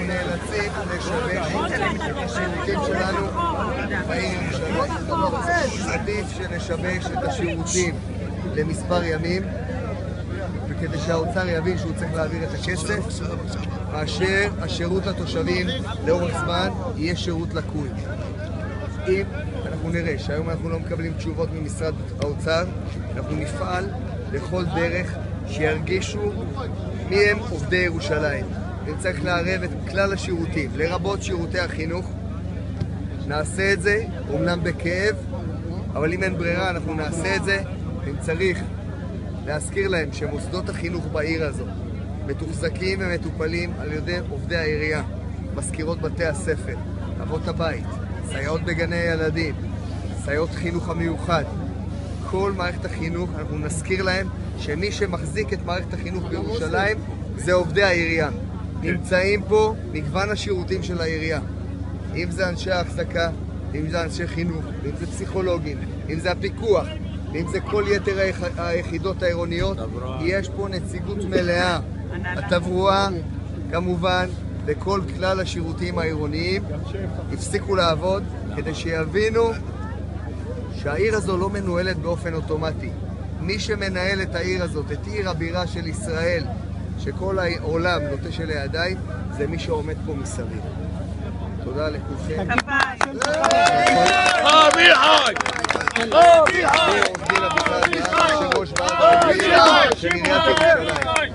נאלצים לשבש השירותים שלנו בעיר ירושלים. עדיף שנשבש את השירותים למספר ימים, וכדי שהאוצר יבין שהוא צריך להעביר את הכסף, מאשר השירות לתושבים לאורך זמן יהיה שירות לקוי. אם אנחנו נראה שהיום אנחנו לא מקבלים תשובות ממשרד האוצר, אנחנו נפעל לכל דרך שירגישו מי הם עובדי ירושלים. אם צריך לערב את כלל השירותים, לרבות שירותי החינוך, נעשה את זה, אומנם בכאב, אבל אם אין ברירה אנחנו נעשה את זה. אם צריך להזכיר להם שמוסדות החינוך בעיר הזו מתוחזקים ומטופלים על ידי עובדי העירייה, מזכירות בתי הספר, אבות הבית, סייעות בגני ילדים, סייעות חינוך המיוחד, כל מערכת החינוך, אנחנו נזכיר להם שמי שמחזיק את מערכת החינוך בירושלים זה עובדי העירייה. נמצאים פה מגוון השירותים של העירייה, אם זה אנשי ההחזקה, אם זה אנשי חינוך, אם זה פסיכולוגים, אם זה הפיקוח, אם זה כל יתר היחידות העירוניות. יש פה נציגות מלאה, התברואה כמובן, לכל כלל השירותים העירוניים הפסיקו לעבוד כדי שיבינו שהעיר הזו לא מנוהלת באופן אוטומטי. מי שמנהל את העיר הזאת, את עיר הבירה של ישראל, שכל העולם נוטש אליה ידיים, זה מי שעומד פה מסביב. תודה לכולכם. אביחי! עורך דין אביחי, יושב ראש ועד העירייה של עיריית ירושלים.